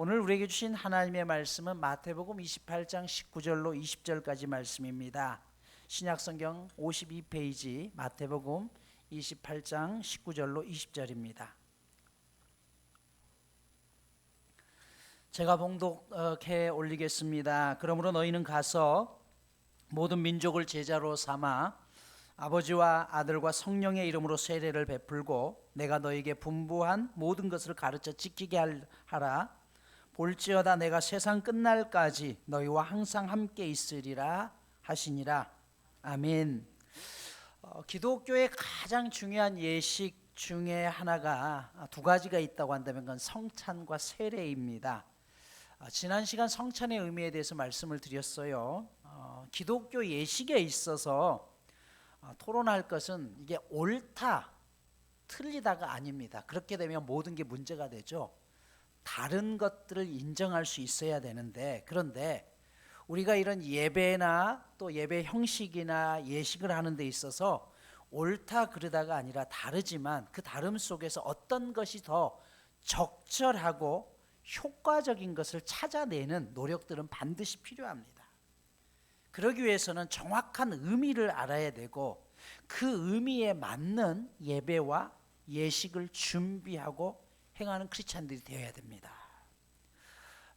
오늘 우리에게 주신 하나님의 말씀은 마태복음 28장 19절로 20절까지 말씀입니다. 신약성경 52페이지 마태복음 28장 19절로 20절입니다. 제가 봉독해 올리겠습니다. 그러므로 너희는 가서 모든 민족을 제자로 삼아 아버지와 아들과 성령의 이름으로 세례를 베풀고 내가 너희에게 분부한 모든 것을 가르쳐 지키게 하라. 볼지어다 내가 세상 끝날까지 너희와 항상 함께 있으리라 하시니라. 아멘. 기독교의 가장 중요한 예식 중에 하나가 두 가지가 있다고 한다면 그건 성찬과 세례입니다. 지난 시간 성찬의 의미에 대해서 말씀을 드렸어요. 기독교 예식에 있어서 토론할 것은 이게 옳다 틀리다가 아닙니다. 그렇게 되면 모든 게 문제가 되죠. 다른 것들을 인정할 수 있어야 되는데, 그런데 우리가 이런 예배나 또 예배 형식이나 예식을 하는 데 있어서 옳다 그르다가 아니라 다르지만 그 다름 속에서 어떤 것이 더 적절하고 효과적인 것을 찾아내는 노력들은 반드시 필요합니다. 그러기 위해서는 정확한 의미를 알아야 되고 그 의미에 맞는 예배와 예식을 준비하고 행하는 크리스찬들이 되어야 됩니다.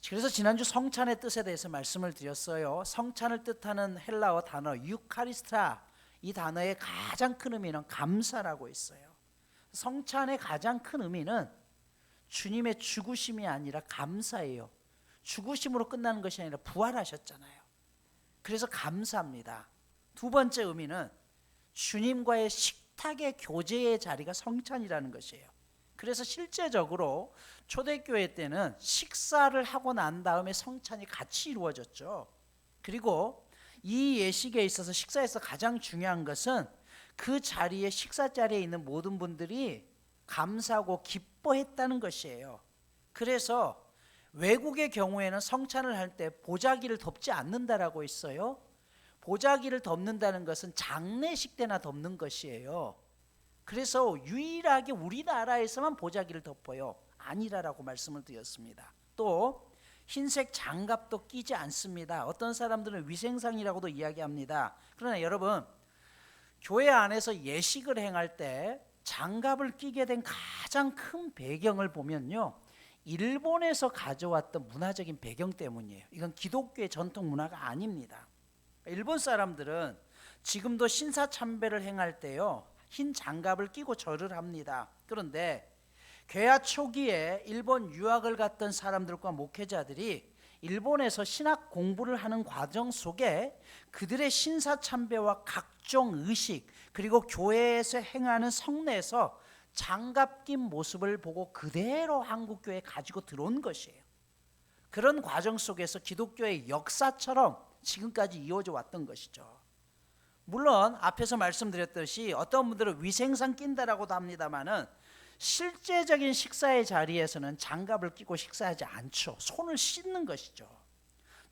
그래서 지난주 성찬의 뜻에 대해서 말씀을 드렸어요. 성찬을 뜻하는 헬라어 단어 유카리스타, 이 단어의 가장 큰 의미는 감사라고 있어요. 성찬의 가장 큰 의미는 주님의 죽으심이 아니라 감사예요. 죽으심으로 끝나는 것이 아니라 부활하셨잖아요. 그래서 감사합니다. 두 번째 의미는 주님과의 식탁의 교제의 자리가 성찬이라는 것이에요. 그래서 실제적으로 초대교회 때는 식사를 하고 난 다음에 성찬이 같이 이루어졌죠. 그리고 이 예식에 있어서 식사에서 가장 중요한 것은 그 자리에 식사 자리에 있는 모든 분들이 감사하고 기뻐했다는 것이에요. 그래서 외국의 경우에는 성찬을 할 때 보자기를 덮지 않는다라고 있어요. 보자기를 덮는다는 것은 장례식 때나 덮는 것이에요. 그래서 유일하게 우리나라에서만 보자기를 덮어요. 아니라라고 말씀을 드렸습니다. 또 흰색 장갑도 끼지 않습니다. 어떤 사람들은 위생상이라고도 이야기합니다. 그러나 여러분, 교회 안에서 예식을 행할 때 장갑을 끼게 된 가장 큰 배경을 보면요, 일본에서 가져왔던 문화적인 배경 때문이에요. 이건 기독교의 전통 문화가 아닙니다. 일본 사람들은 지금도 신사참배를 행할 때요, 흰 장갑을 끼고 절을 합니다. 그런데 개화 초기에 일본 유학을 갔던 사람들과 목회자들이 일본에서 신학 공부를 하는 과정 속에 그들의 신사참배와 각종 의식 그리고 교회에서 행하는 성례에서 장갑 낀 모습을 보고 그대로 한국교회에 가지고 들어온 것이에요. 그런 과정 속에서 기독교의 역사처럼 지금까지 이어져 왔던 것이죠. 물론 앞에서 말씀드렸듯이 어떤 분들은 위생상 낀다라고도 합니다만은 실제적인 식사의 자리에서는 장갑을 끼고 식사하지 않죠. 손을 씻는 것이죠.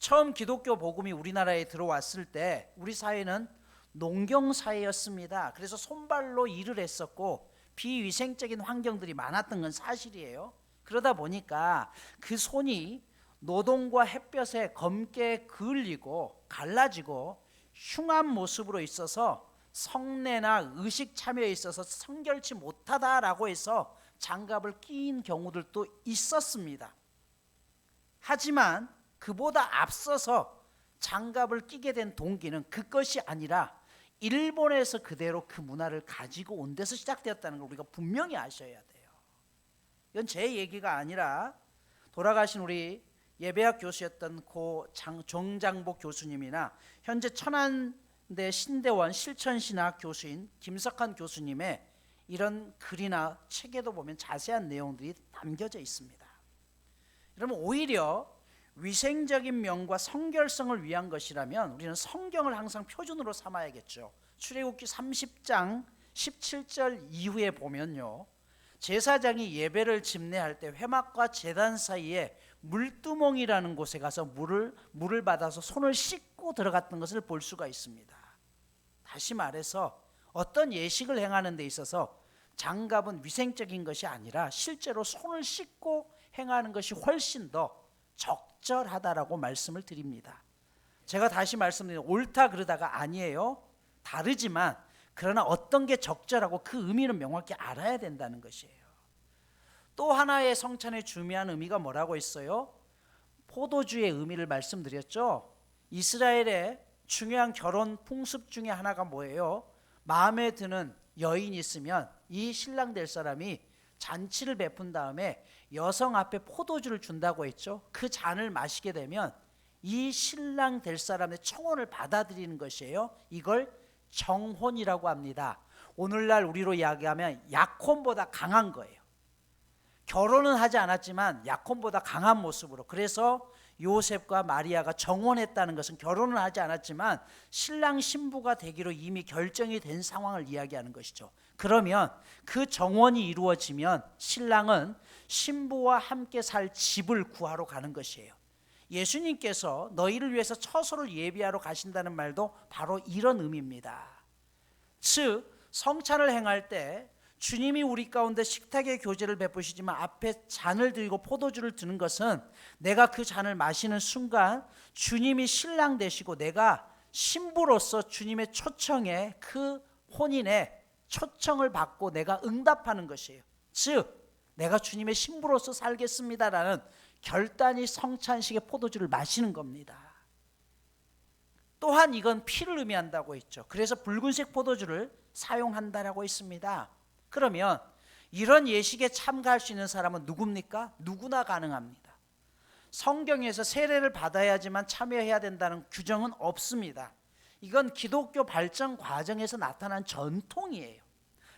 처음 기독교 복음이 우리나라에 들어왔을 때 우리 사회는 농경 사회였습니다. 그래서 손발로 일을 했었고 비위생적인 환경들이 많았던 건 사실이에요. 그러다 보니까 그 손이 노동과 햇볕에 검게 그을리고 갈라지고 흉한 모습으로 있어서 성례나 의식 참여에 있어서 성결치 못하다라고 해서 장갑을 낀 경우들도 있었습니다. 하지만 그보다 앞서서 장갑을 끼게 된 동기는 그것이 아니라 일본에서 그대로 그 문화를 가지고 온 데서 시작되었다는 걸 우리가 분명히 아셔야 돼요. 이건 제 얘기가 아니라 돌아가신 우리 예배학 교수였던 고 정장복 교수님이나 현재 천안대 신대원 실천신학 교수인 김석환 교수님의 이런 글이나 책에도 보면 자세한 내용들이 담겨져 있습니다. 여러분, 오히려 위생적인 면과 성결성을 위한 것이라면 우리는 성경을 항상 표준으로 삼아야겠죠. 출애굽기 30장 17절 이후에 보면요, 제사장이 예배를 집례할 때 회막과 제단 사이에 물두멍이라는 곳에 가서 물을 받아서 손을 씻고 들어갔던 것을 볼 수가 있습니다. 다시 말해서 어떤 예식을 행하는 데 있어서 장갑은 위생적인 것이 아니라 실제로 손을 씻고 행하는 것이 훨씬 더 적절하다라고 말씀을 드립니다. 제가 다시 말씀드리면 옳다 그러다가 아니에요. 다르지만 그러나 어떤 게 적절하고 그 의미는 명확히 알아야 된다는 것이에요. 또 하나의 성찬의 중요한 의미가 뭐라고 했어요? 포도주의 의미를 말씀드렸죠. 이스라엘의 중요한 결혼 풍습 중에 하나가 뭐예요? 마음에 드는 여인이 있으면 이 신랑 될 사람이 잔치를 베푼 다음에 여성 앞에 포도주를 준다고 했죠. 그 잔을 마시게 되면 이 신랑 될 사람의 청혼을 받아들이는 것이에요. 이걸 정혼이라고 합니다. 오늘날 우리로 이야기하면 약혼보다 강한 거예요. 결혼은 하지 않았지만 약혼보다 강한 모습으로. 그래서 요셉과 마리아가 정혼했다는 것은 결혼은 하지 않았지만 신랑 신부가 되기로 이미 결정이 된 상황을 이야기하는 것이죠. 그러면 그 정혼이 이루어지면 신랑은 신부와 함께 살 집을 구하러 가는 것이에요. 예수님께서 너희를 위해서 처소를 예비하러 가신다는 말도 바로 이런 의미입니다. 즉 성찬을 행할 때 주님이 우리 가운데 식탁의 교제를 베푸시지만 앞에 잔을 들고 포도주를 드는 것은 내가 그 잔을 마시는 순간 주님이 신랑 되시고 내가 신부로서 주님의 초청에 그 혼인의 초청을 받고 내가 응답하는 것이에요. 즉 내가 주님의 신부로서 살겠습니다라는 결단이 성찬식의 포도주를 마시는 겁니다. 또한 이건 피를 의미한다고 했죠. 그래서 붉은색 포도주를 사용한다라고 했습니다. 그러면 이런 예식에 참가할 수 있는 사람은 누굽니까? 누구나 가능합니다. 성경에서 세례를 받아야지만 참여해야 된다는 규정은 없습니다. 이건 기독교 발전 과정에서 나타난 전통이에요.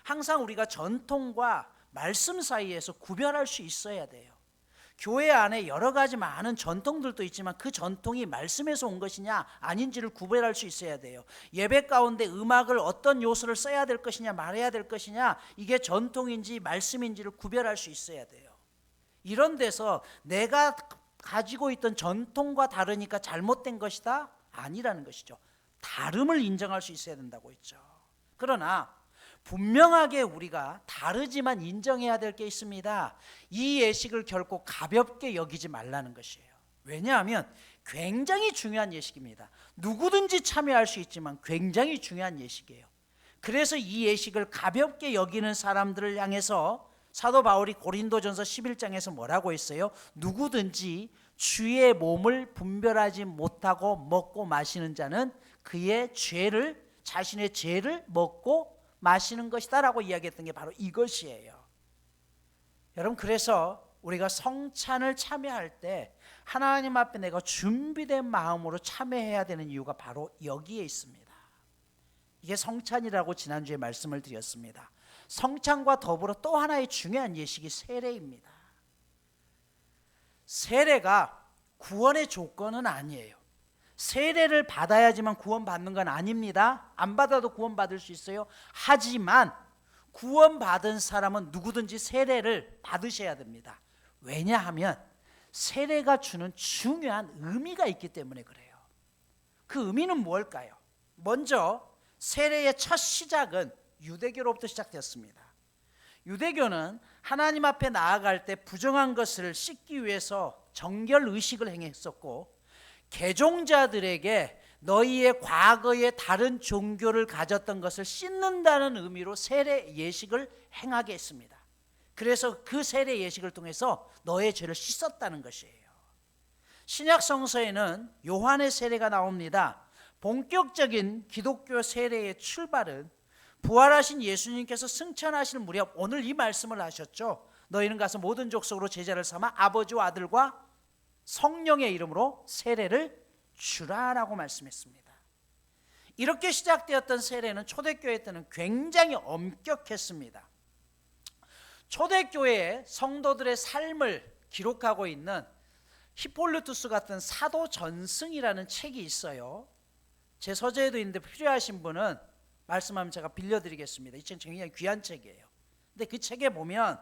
항상 우리가 전통과 말씀 사이에서 구별할 수 있어야 돼요. 교회 안에 여러 가지 많은 전통들도 있지만 그 전통이 말씀에서 온 것이냐 아닌지를 구별할 수 있어야 돼요. 예배 가운데 음악을 어떤 요소를 써야 될 것이냐 말해야 될 것이냐 이게 전통인지 말씀인지를 구별할 수 있어야 돼요. 이런 데서 내가 가지고 있던 전통과 다르니까 잘못된 것이다? 아니라는 것이죠. 다름을 인정할 수 있어야 된다고 했죠. 그러나 분명하게 우리가 다르지만 인정해야 될 게 있습니다. 이 예식을 결코 가볍게 여기지 말라는 것이에요. 왜냐하면 굉장히 중요한 예식입니다. 누구든지 참여할 수 있지만 굉장히 중요한 예식이에요. 그래서 이 예식을 가볍게 여기는 사람들을 향해서 사도 바울이 고린도전서 11장에서 뭐라고 했어요? 누구든지 주의 몸을 분별하지 못하고 먹고 마시는 자는 그의 죄를 자신의 죄를 먹고 마시는 것이다라고 이야기했던 게 바로 이것이에요. 여러분 그래서 우리가 성찬을 참여할 때 하나님 앞에 내가 준비된 마음으로 참여해야 되는 이유가 바로 여기에 있습니다. 이게 성찬이라고 지난주에 말씀을 드렸습니다. 성찬과 더불어 또 하나의 중요한 예식이 세례입니다. 세례가 구원의 조건은 아니에요. 세례를 받아야지만 구원받는 건 아닙니다. 안 받아도 구원받을 수 있어요. 하지만 구원받은 사람은 누구든지 세례를 받으셔야 됩니다. 왜냐하면 세례가 주는 중요한 의미가 있기 때문에 그래요. 그 의미는 무엇일까요? 먼저 세례의 첫 시작은 유대교로부터 시작되었습니다. 유대교는 하나님 앞에 나아갈 때 부정한 것을 씻기 위해서 정결 의식을 행했었고 개종자들에게 너희의 과거의 다른 종교를 가졌던 것을 씻는다는 의미로 세례 예식을 행하게 했습니다. 그래서 그 세례 예식을 통해서 너의 죄를 씻었다는 것이에요. 신약 성서에는 요한의 세례가 나옵니다. 본격적인 기독교 세례의 출발은 부활하신 예수님께서 승천하실 무렵 오늘 이 말씀을 하셨죠. 너희는 가서 모든 족속으로 제자를 삼아 아버지와 아들과 성령의 이름으로 세례를 주라라고 말씀했습니다. 이렇게 시작되었던 세례는 초대교회 때는 굉장히 엄격했습니다. 초대교회의 성도들의 삶을 기록하고 있는 히폴루투스 같은 사도 전승이라는 책이 있어요. 제 서재에도 있는데 필요하신 분은 말씀하면 제가 빌려드리겠습니다. 이 책 굉장히 귀한 책이에요. 근데 그 책에 보면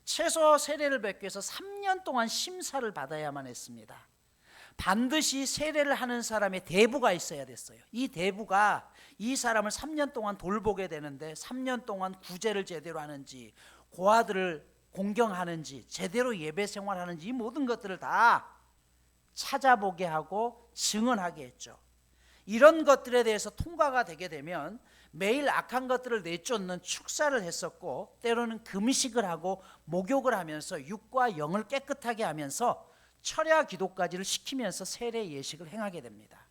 최소 세례를 받기 위해서 3년 동안 심사를 받아야만 했습니다. 반드시 세례를 하는 사람의 대부가 있어야 됐어요. 이 대부가 이 사람을 3년 동안 돌보게 되는데 3년 동안 구제를 제대로 하는지 고아들을 공경하는지, 제대로 예배 생활하는지, 이 모든 것들을 다 찾아보게 하고 증언하게 했죠. 이런 것들에 대해서 통과가 되게 되면 매일 악한 것들을 내쫓는 축사를 했었고, 때로는 금식을 하고 목욕을 하면서 육과 영을 깨끗하게 하면서 철야 기도까지를 시키면서 세례 예식을 행하게 됩니다.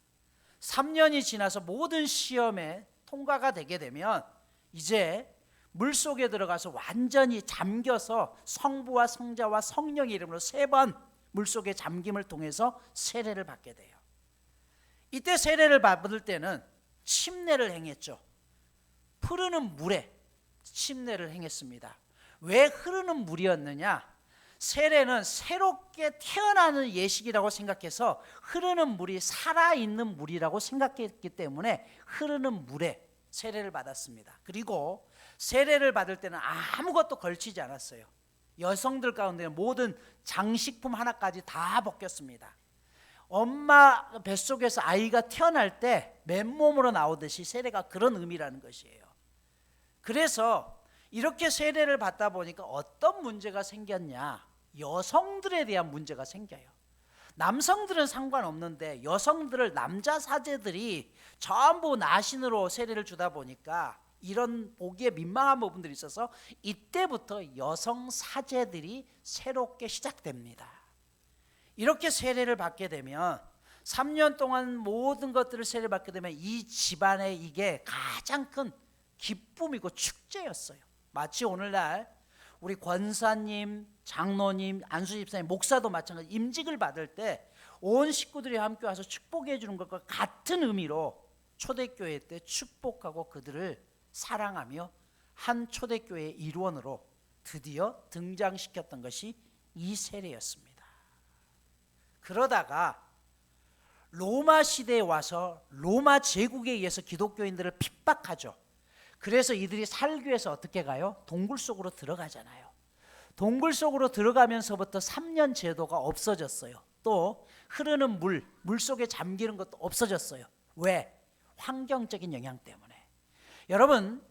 3년이 지나서 모든 시험에 통과가 되게 되면 이제 물속에 들어가서 완전히 잠겨서 성부와 성자와 성령의 이름으로 3번 물속에 잠김을 통해서 세례를 받게 돼요. 이때 세례를 받을 때는 침례를 행했죠. 흐르는 물에 침례를 행했습니다. 왜 흐르는 물이었느냐? 세례는 새롭게 태어나는 예식이라고 생각해서 흐르는 물이 살아있는 물이라고 생각했기 때문에 흐르는 물에 세례를 받았습니다. 그리고 세례를 받을 때는 아무것도 걸치지 않았어요. 여성들 가운데 모든 장식품 하나까지 다 벗겼습니다. 엄마 뱃속에서 아이가 태어날 때 맨몸으로 나오듯이 세례가 그런 의미라는 것이에요. 그래서 이렇게 세례를 받다 보니까 어떤 문제가 생겼냐? 여성들에 대한 문제가 생겨요. 남성들은 상관없는데 여성들을 남자 사제들이 전부 나신으로 세례를 주다 보니까 이런 보기에 민망한 부분들이 있어서 이때부터 여성 사제들이 새롭게 시작됩니다. 이렇게 세례를 받게 되면 3년 동안 모든 것들을 세례를 받게 되면 이 집안의 이게 가장 큰 기쁨이고 축제였어요. 마치 오늘날 우리 권사님, 장로님, 안수집사님, 목사도 마찬가지 임직을 받을 때 온 식구들이 함께 와서 축복해 주는 것과 같은 의미로 초대교회 때 축복하고 그들을 사랑하며 한 초대교회의 일원으로 드디어 등장시켰던 것이 이 세례였습니다. 그러다가 로마 시대에 와서 로마 제국에 의해서 기독교인들을 핍박하죠. 그래서 이들이 살기 위해서 어떻게 가요? 동굴 속으로 들어가잖아요. 동굴 속으로 들어가면서부터 3년 제도가 없어졌어요. 또 흐르는 물 속에 잠기는 것도 없어졌어요. 왜? 환경적인 영향 때문에. 여러분,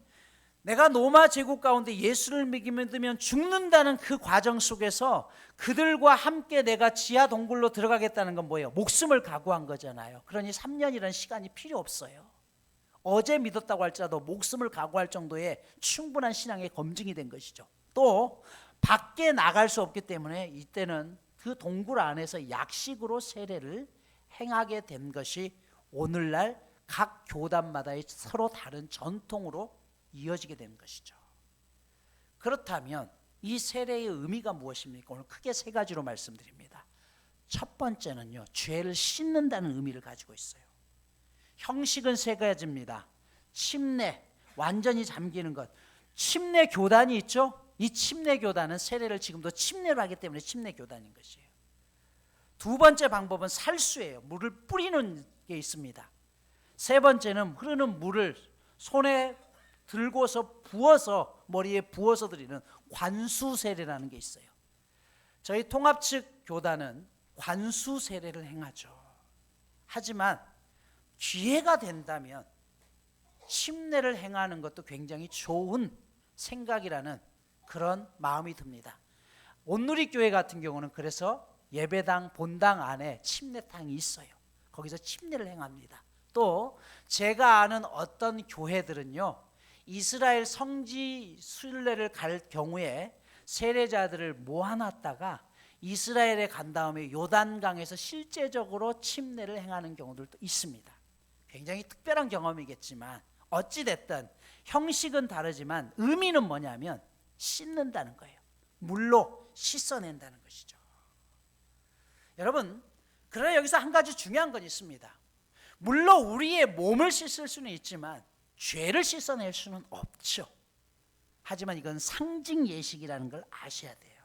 내가 로마 제국 가운데 예수를 믿으면 죽는다는 그 과정 속에서 그들과 함께 내가 지하 동굴로 들어가겠다는 건 뭐예요? 목숨을 각오한 거잖아요. 그러니 3년이라는 시간이 필요 없어요. 어제 믿었다고 할지라도 목숨을 각오할 정도의 충분한 신앙의 검증이 된 것이죠. 또 밖에 나갈 수 없기 때문에 이때는 그 동굴 안에서 약식으로 세례를 행하게 된 것이 오늘날 각 교단마다의 서로 다른 전통으로 이어지게 된 것이죠. 그렇다면 이 세례의 의미가 무엇입니까? 오늘 크게 3가지로 말씀드립니다. 첫 번째는요, 죄를 씻는다는 의미를 가지고 있어요. 형식은 3가지입니다. 침례, 완전히 잠기는 것. 침례 교단이 있죠? 이 침례 교단은 세례를 지금도 침례로 하기 때문에 침례 교단인 것이에요. 2번째 방법은 살수예요. 물을 뿌리는 게 있습니다. 3번째는 흐르는 물을 손에 들고서 부어서 머리에 부어서 드리는 관수 세례라는 게 있어요. 저희 통합 측 교단은 관수 세례를 행하죠. 하지만 기회가 된다면 침례를 행하는 것도 굉장히 좋은 생각이라는 그런 마음이 듭니다. 온누리교회 같은 경우는 그래서 예배당 본당 안에 침례탕이 있어요. 거기서 침례를 행합니다. 또 제가 아는 어떤 교회들은요, 이스라엘 성지 순례를 갈 경우에 세례자들을 모아놨다가 이스라엘에 간 다음에 요단강에서 실제적으로 침례를 행하는 경우들도 있습니다. 굉장히 특별한 경험이겠지만 어찌됐든 형식은 다르지만 의미는 뭐냐면 씻는다는 거예요. 물로 씻어낸다는 것이죠. 여러분, 그러나 여기서 한 가지 중요한 건 있습니다. 물론 우리의 몸을 씻을 수는 있지만 죄를 씻어낼 수는 없죠. 하지만 이건 상징 예식이라는 걸 아셔야 돼요.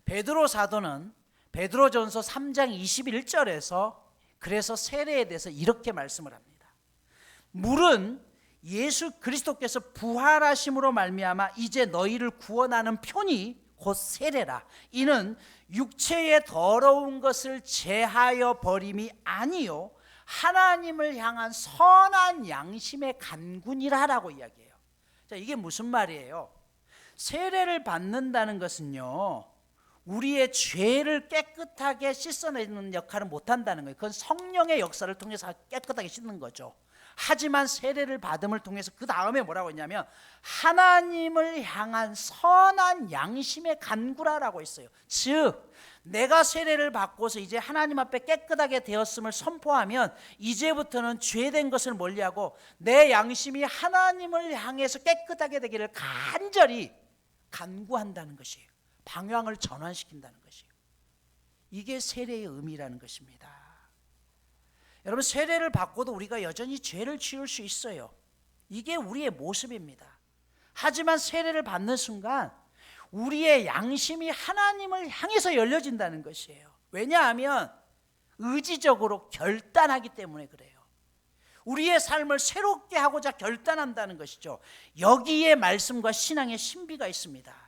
베드로 사도는 베드로전서 3장 21절에서 그래서 세례에 대해서 이렇게 말씀을 합니다. 물은 예수 그리스도께서 부활하심으로 말미암아 이제 너희를 구원하는 편이 곧 세례라. 이는 육체의 더러운 것을 제하여 버림이 아니요 하나님을 향한 선한 양심의 간군이라라고 이야기해요. 자, 이게 무슨 말이에요? 세례를 받는다는 것은요, 우리의 죄를 깨끗하게 씻어내는 역할을 못한다는 거예요. 그건 성령의 역사를 통해서 깨끗하게 씻는 거죠. 하지만 세례를 받음을 통해서 그 다음에 뭐라고 했냐면 하나님을 향한 선한 양심의 간구라라고 했어요. 즉 내가 세례를 받고서 이제 하나님 앞에 깨끗하게 되었음을 선포하면 이제부터는 죄된 것을 멀리하고 내 양심이 하나님을 향해서 깨끗하게 되기를 간절히 간구한다는 것이에요. 방향을 전환시킨다는 것이에요. 이게 세례의 의미라는 것입니다. 여러분, 세례를 받고도 우리가 여전히 죄를 지을 수 있어요. 이게 우리의 모습입니다. 하지만 세례를 받는 순간 우리의 양심이 하나님을 향해서 열려진다는 것이에요. 왜냐하면 의지적으로 결단하기 때문에 그래요. 우리의 삶을 새롭게 하고자 결단한다는 것이죠. 여기에 말씀과 신앙의 신비가 있습니다.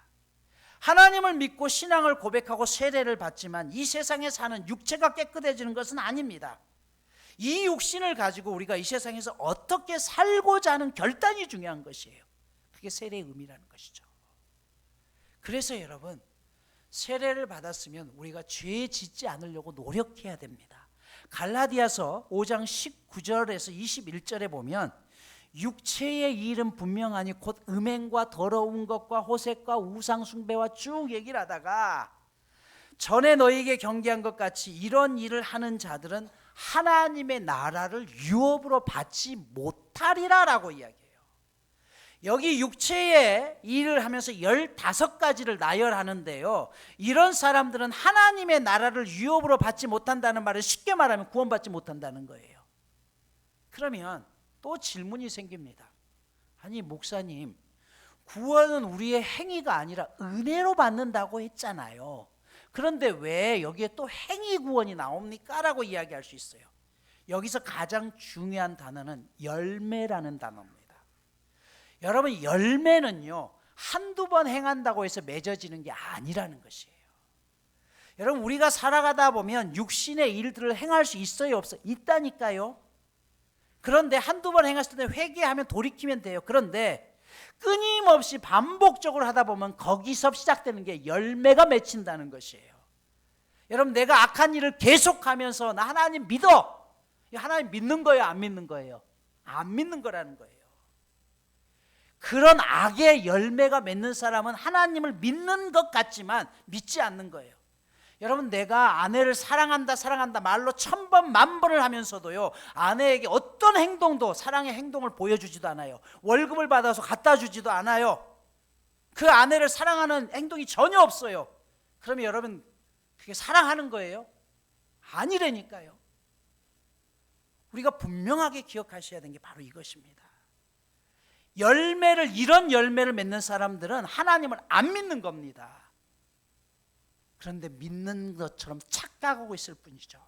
하나님을 믿고 신앙을 고백하고 세례를 받지만 이 세상에 사는 육체가 깨끗해지는 것은 아닙니다. 이 육신을 가지고 우리가 이 세상에서 어떻게 살고자 하는 결단이 중요한 것이에요. 그게 세례의 의미라는 것이죠. 그래서 여러분, 세례를 받았으면 우리가 죄 짓지 않으려고 노력해야 됩니다. 갈라디아서 5장 19절에서 21절에 보면 육체의 일은 분명하니 곧 음행과 더러운 것과 호색과 우상 숭배와 쭉 얘기를 하다가 전에 너희에게 경계한 것 같이 이런 일을 하는 자들은 하나님의 나라를 유업으로 받지 못하리라 라고 이야기해요. 여기 육체의 일을 하면서 15가지를 나열하는데요, 이런 사람들은 하나님의 나라를 유업으로 받지 못한다는 말은 쉽게 말하면 구원받지 못한다는 거예요. 그러면 또 질문이 생깁니다. 아니 목사님, 구원은 우리의 행위가 아니라 은혜로 받는다고 했잖아요. 그런데 왜 여기에 또 행위 구원이 나옵니까? 라고 이야기할 수 있어요. 여기서 가장 중요한 단어는 열매라는 단어입니다. 여러분, 열매는요 한두 번 행한다고 해서 맺어지는 게 아니라는 것이에요. 여러분, 우리가 살아가다 보면 육신의 일들을 행할 수 있어요, 없어요? 있다니까요. 그런데 한두 번 행했을 때 회개하면 돌이키면 돼요. 그런데 끊임없이 반복적으로 하다 보면 거기서 시작되는 게 열매가 맺힌다는 것이에요. 여러분, 내가 악한 일을 계속하면서 나 하나님 믿어. 하나님 믿는 거예요, 안 믿는 거예요? 안 믿는 거라는 거예요. 그런 악의 열매가 맺는 사람은 하나님을 믿는 것 같지만 믿지 않는 거예요. 여러분, 내가 아내를 사랑한다 말로 1000번 만번을 하면서도요 아내에게 어떤 행동도 사랑의 행동을 보여주지도 않아요. 월급을 받아서 갖다 주지도 않아요. 그 아내를 사랑하는 행동이 전혀 없어요. 그러면 여러분, 그게 사랑하는 거예요? 아니라니까요. 우리가 분명하게 기억하셔야 되는 게 바로 이것입니다. 이런 열매를 맺는 사람들은 하나님을 안 믿는 겁니다. 그런데 믿는 것처럼 착각하고 있을 뿐이죠.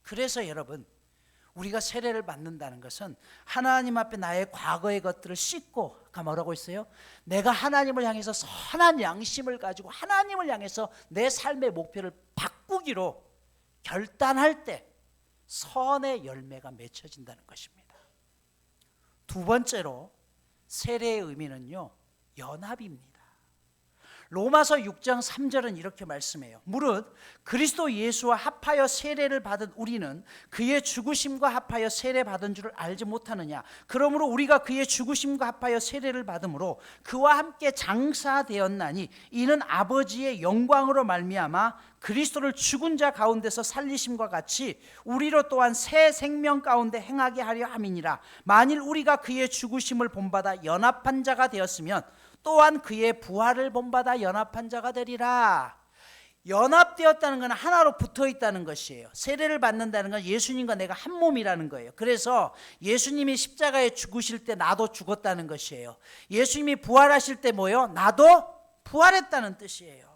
그래서 여러분, 우리가 세례를 받는다는 것은 하나님 앞에 나의 과거의 것들을 씻고, 아까 뭐라고 했어요? 내가 하나님을 향해서 선한 양심을 가지고 하나님을 향해서 내 삶의 목표를 바꾸기로 결단할 때 선의 열매가 맺혀진다는 것입니다. 두 번째로 세례의 의미는요 연합입니다. 로마서 6장 3절은 이렇게 말씀해요. 무릇 그리스도 예수와 합하여 세례를 받은 우리는 그의 죽으심과 합하여 세례 받은 줄을 알지 못하느냐. 그러므로 우리가 그의 죽으심과 합하여 세례를 받음으로 그와 함께 장사되었나니 이는 아버지의 영광으로 말미암아 그리스도를 죽은 자 가운데서 살리심과 같이 우리로 또한 새 생명 가운데 행하게 하려 함이니라. 만일 우리가 그의 죽으심을 본받아 연합한 자가 되었으면 또한 그의 부활을 본받아 연합한 자가 되리라. 연합되었다는 것은 하나로 붙어 있다는 것이에요. 세례를 받는다는 건 예수님과 내가 한 몸이라는 거예요. 그래서 예수님이 십자가에 죽으실 때 나도 죽었다는 것이에요. 예수님이 부활하실 때 뭐요? 나도 부활했다는 뜻이에요.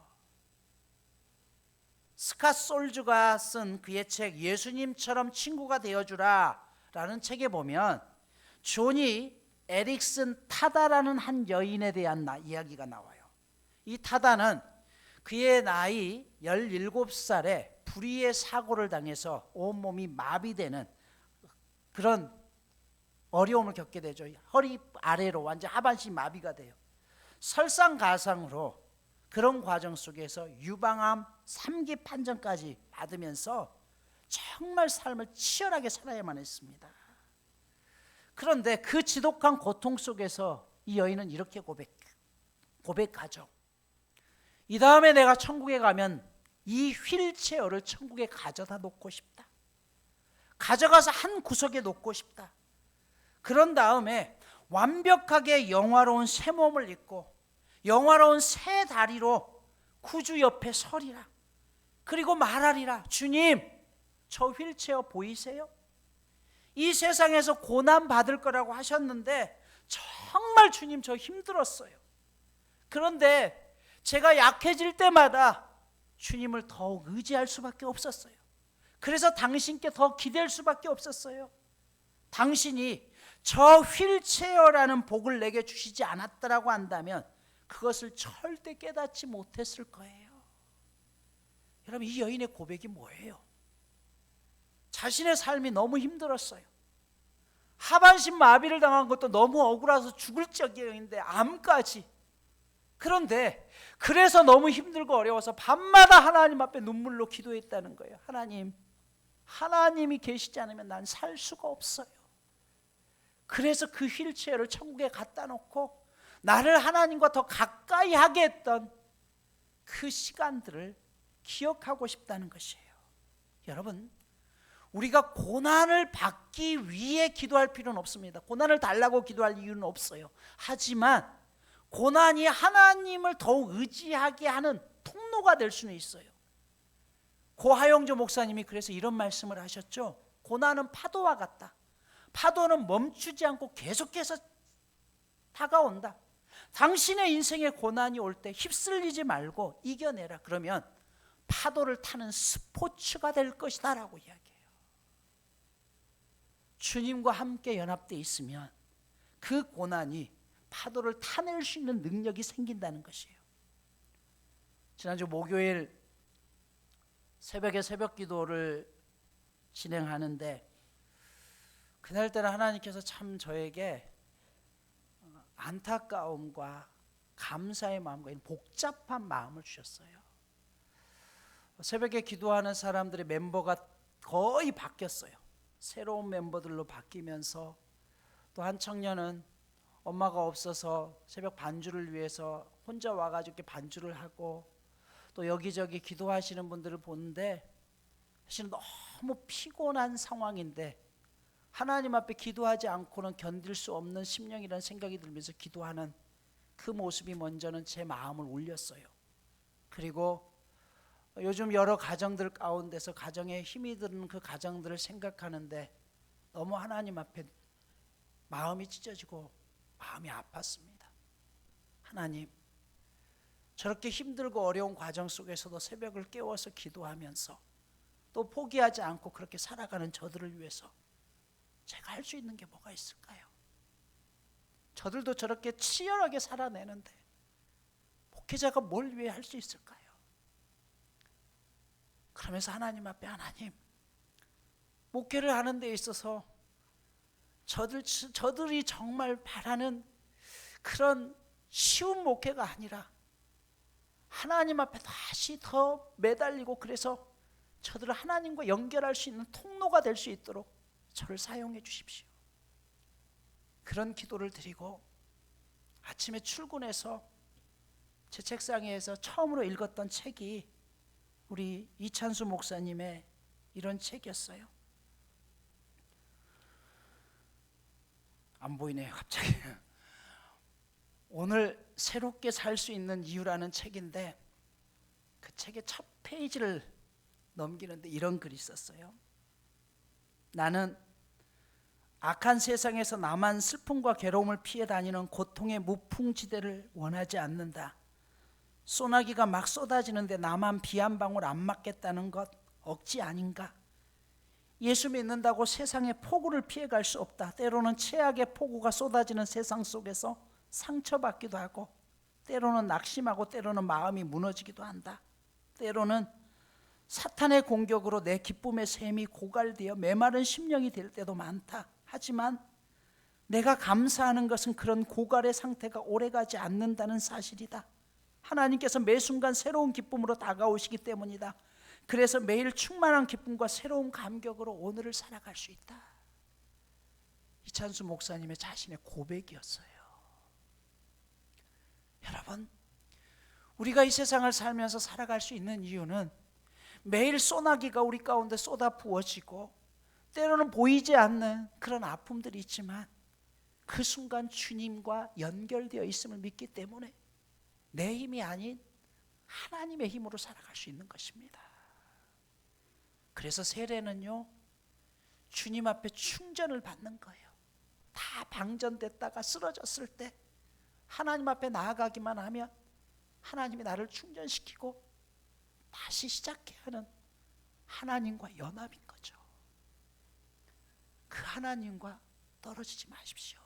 스캇 솔즈가 쓴 그의 책 예수님처럼 친구가 되어주라 라는 책에 보면 조니 에릭슨 타다라는 한 여인에 대한 이야기가 나와요. 이 타다는 그의 나이 17살에 불의의 사고를 당해서 온몸이 마비되는 그런 어려움을 겪게 되죠. 허리 아래로 완전 하반신 마비가 돼요. 설상가상으로 그런 과정 속에서 유방암 3기 판정까지 받으면서 정말 삶을 치열하게 살아야만 했습니다. 그런데 그 지독한 고통 속에서 이 여인은 이렇게 고백하죠. 이 다음에 내가 천국에 가면 이 휠체어를 천국에 가져다 놓고 싶다. 가져가서 한 구석에 놓고 싶다. 그런 다음에 완벽하게 영화로운 새 몸을 입고 영화로운 새 다리로 구주 옆에 서리라. 그리고 말하리라. 주님, 저 휠체어 보이세요? 이 세상에서 고난 받을 거라고 하셨는데 정말 주님 저 힘들었어요. 그런데 제가 약해질 때마다 주님을 더욱 의지할 수밖에 없었어요. 그래서 당신께 더 기댈 수밖에 없었어요. 당신이 저 휠체어라는 복을 내게 주시지 않았더라고 한다면 그것을 절대 깨닫지 못했을 거예요. 여러분, 이 여인의 고백이 뭐예요? 자신의 삶이 너무 힘들었어요. 하반신 마비를 당한 것도 너무 억울해서 죽을 지경인데 암까지. 그런데 그래서 너무 힘들고 어려워서 밤마다 하나님 앞에 눈물로 기도했다는 거예요. 하나님이 계시지 않으면 난 살 수가 없어요. 그래서 그 휠체어를 천국에 갖다 놓고 나를 하나님과 더 가까이 하게 했던 그 시간들을 기억하고 싶다는 것이에요. 여러분, 우리가 고난을 받기 위해 기도할 필요는 없습니다. 고난을 달라고 기도할 이유는 없어요. 하지만 고난이 하나님을 더욱 의지하게 하는 통로가 될 수는 있어요. 고하영조 목사님이 그래서 이런 말씀을 하셨죠. 고난은 파도와 같다. 파도는 멈추지 않고 계속해서 다가온다. 당신의 인생에 고난이 올 때 휩쓸리지 말고 이겨내라. 그러면 파도를 타는 스포츠가 될 것이다 라고 이야기해요. 주님과 함께 연합되어 있으면 그 고난이 파도를 타낼 수 있는 능력이 생긴다는 것이에요. 지난주 목요일 새벽에 새벽 기도를 진행하는데 그날따라 하나님께서 참 저에게 안타까움과 감사의 마음과 복잡한 마음을 주셨어요. 새벽에 기도하는 사람들의 멤버가 거의 바뀌었어요. 새로운 멤버들로 바뀌면서 또 한 청년은 엄마가 없어서 새벽 반주를 위해서 혼자 와가지고 이렇게 반주를 하고 또 여기저기 기도하시는 분들을 보는데 사실 너무 피곤한 상황인데 하나님 앞에 기도하지 않고는 견딜 수 없는 심령이라는 생각이 들면서 기도하는 그 모습이 먼저는 제 마음을 울렸어요. 그리고 요즘 여러 가정들 가운데서 가정에 힘이 드는 그 가정들을 생각하는데 너무 하나님 앞에 마음이 찢어지고 마음이 아팠습니다. 하나님, 저렇게 힘들고 어려운 과정 속에서도 새벽을 깨워서 기도하면서 또 포기하지 않고 그렇게 살아가는 저들을 위해서 제가 할 수 있는 게 뭐가 있을까요? 저들도 저렇게 치열하게 살아내는데 목회자가 뭘 위해 할 수 있을까요? 그러면서 하나님 앞에 하나님, 목회를 하는 데 있어서 저들이 정말 바라는 그런 쉬운 목회가 아니라 하나님 앞에 다시 더 매달리고 그래서 저들을 하나님과 연결할 수 있는 통로가 될 수 있도록 저를 사용해 주십시오. 그런 기도를 드리고 아침에 출근해서 제 책상에서 처음으로 읽었던 책이 우리 이찬수 목사님의 이런 책이었어요. 안 보이네요 갑자기. 오늘 새롭게 살 수 있는 이유라는 책인데 그 책의 첫 페이지를 넘기는데 이런 글이 있었어요. 나는 악한 세상에서 나만 슬픔과 괴로움을 피해 다니는 고통의 무풍지대를 원하지 않는다. 소나기가 막 쏟아지는데 나만 비 한 방울 안 맞겠다는 것 억지 아닌가? 예수 믿는다고 세상의 폭우를 피해갈 수 없다. 때로는 최악의 폭우가 쏟아지는 세상 속에서 상처받기도 하고 때로는 낙심하고 때로는 마음이 무너지기도 한다. 때로는 사탄의 공격으로 내 기쁨의 샘이 고갈되어 메마른 심령이 될 때도 많다. 하지만 내가 감사하는 것은 그런 고갈의 상태가 오래가지 않는다는 사실이다. 하나님께서 매 순간 새로운 기쁨으로 다가오시기 때문이다. 그래서 매일 충만한 기쁨과 새로운 감격으로 오늘을 살아갈 수 있다. 이찬수 목사님의 자신의 고백이었어요. 여러분, 우리가 이 세상을 살면서 살아갈 수 있는 이유는 매일 소나기가 우리 가운데 쏟아 부어지고 때로는 보이지 않는 그런 아픔들이 있지만 그 순간 주님과 연결되어 있음을 믿기 때문에 내 힘이 아닌 하나님의 힘으로 살아갈 수 있는 것입니다. 그래서 세례는요, 주님 앞에 충전을 받는 거예요. 다 방전됐다가 쓰러졌을 때 하나님 앞에 나아가기만 하면 하나님이 나를 충전시키고 다시 시작해야 하는 하나님과 연합인 거죠. 그 하나님과 떨어지지 마십시오.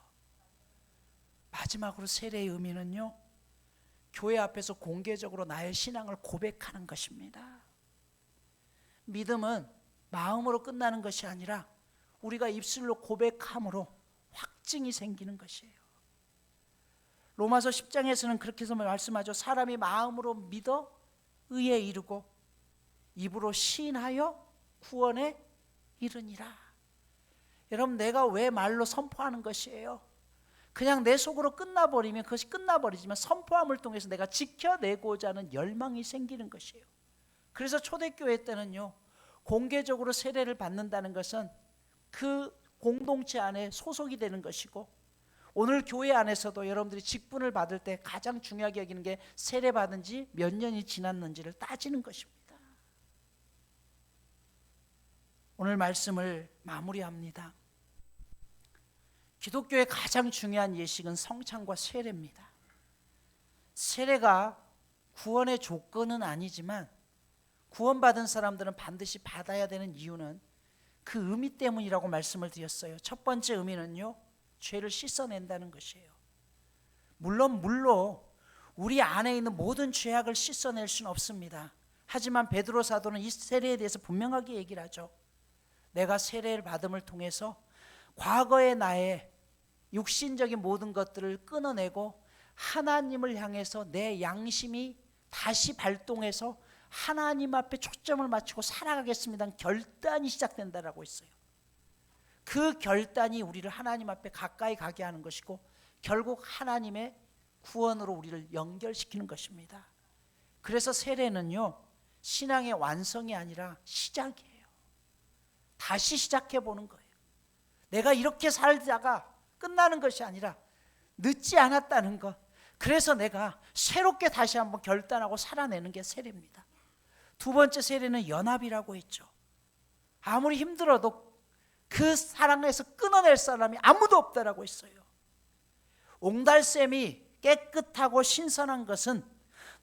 마지막으로 세례의 의미는요, 교회 앞에서 공개적으로 나의 신앙을 고백하는 것입니다. 믿음은 마음으로 끝나는 것이 아니라 우리가 입술로 고백함으로 확증이 생기는 것이에요. 로마서 10장에서는 그렇게 해서 말씀하죠. 사람이 마음으로 믿어 의에 이르고 입으로 시인하여 구원에 이르니라. 여러분, 내가 왜 말로 선포하는 것이에요? 그냥 내 속으로 끝나버리면 그것이 끝나버리지만 선포함을 통해서 내가 지켜내고자 하는 열망이 생기는 것이에요. 그래서 초대교회 때는요, 공개적으로 세례를 받는다는 것은 그 공동체 안에 소속이 되는 것이고, 오늘 교회 안에서도 여러분들이 직분을 받을 때 가장 중요하게 여기는 게 세례 받은 지 몇 년이 지났는지를 따지는 것입니다. 오늘 말씀을 마무리합니다. 기독교의 가장 중요한 예식은 성찬과 세례입니다. 세례가 구원의 조건은 아니지만 구원받은 사람들은 반드시 받아야 되는 이유는 그 의미 때문이라고 말씀을 드렸어요. 첫 번째 의미는요, 죄를 씻어낸다는 것이에요. 물론 물로 우리 안에 있는 모든 죄악을 씻어낼 수는 없습니다. 하지만 베드로 사도는 이 세례에 대해서 분명하게 얘기를 하죠. 내가 세례를 받음을 통해서 과거의 나의 육신적인 모든 것들을 끊어내고 하나님을 향해서 내 양심이 다시 발동해서 하나님 앞에 초점을 맞추고 살아가겠습니다. 결단이 시작된다라고 했어요. 그 결단이 우리를 하나님 앞에 가까이 가게 하는 것이고 결국 하나님의 구원으로 우리를 연결시키는 것입니다. 그래서 세례는요, 신앙의 완성이 아니라 시작이에요. 다시 시작해 보는 거예요. 내가 이렇게 살다가 끝나는 것이 아니라 늦지 않았다는 것. 그래서 내가 새롭게 다시 한번 결단하고 살아내는 게 세례입니다. 두 번째 세례는 연합이라고 했죠. 아무리 힘들어도 그 사랑에서 끊어낼 사람이 아무도 없다라고 했어요. 옹달샘이 깨끗하고 신선한 것은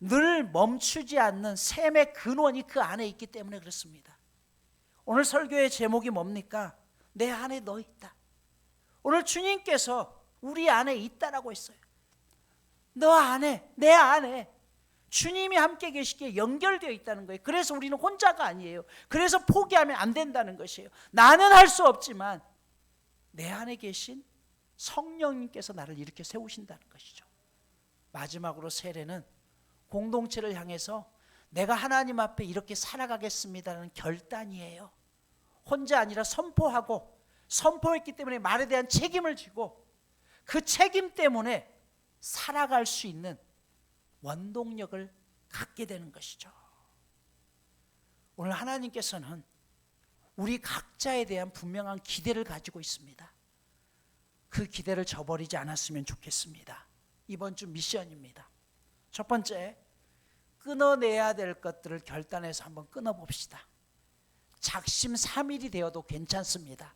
늘 멈추지 않는 샘의 근원이 그 안에 있기 때문에 그렇습니다. 오늘 설교의 제목이 뭡니까? 내 안에 너 있다. 오늘 주님께서 우리 안에 있다라고 했어요. 너 안에, 내 안에 주님이 함께 계시기에 연결되어 있다는 거예요. 그래서 우리는 혼자가 아니에요. 그래서 포기하면 안 된다는 것이에요. 나는 할 수 없지만 내 안에 계신 성령님께서 나를 이렇게 세우신다는 것이죠. 마지막으로 세례는 공동체를 향해서 내가 하나님 앞에 이렇게 살아가겠습니다라는 결단이에요. 혼자 아니라 선포하고, 선포했기 때문에 말에 대한 책임을 지고 그 책임 때문에 살아갈 수 있는 원동력을 갖게 되는 것이죠. 오늘 하나님께서는 우리 각자에 대한 분명한 기대를 가지고 있습니다. 그 기대를 저버리지 않았으면 좋겠습니다. 이번 주 미션입니다. 첫 번째, 끊어내야 될 것들을 결단해서 한번 끊어봅시다. 작심삼일이 되어도 괜찮습니다.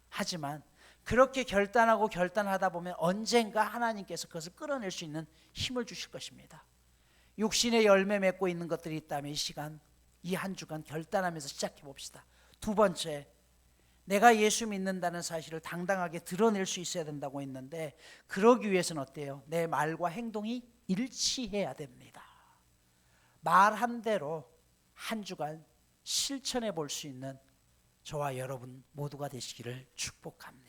하지만 그렇게 결단하다 보면 언젠가 하나님께서 그것을 끌어낼 수 있는 힘을 주실 것입니다. 육신의 열매 맺고 있는 것들이 있다면 이 시간, 이 한 주간 결단하면서 시작해 봅시다. 두 번째, 내가 예수 믿는다는 사실을 당당하게 드러낼 수 있어야 된다고 했는데, 그러기 위해서는 어때요? 내 말과 행동이 일치해야 됩니다. 말한 대로 한 주간 실천해 볼 수 있는 저와 여러분 모두가 되시기를 축복합니다.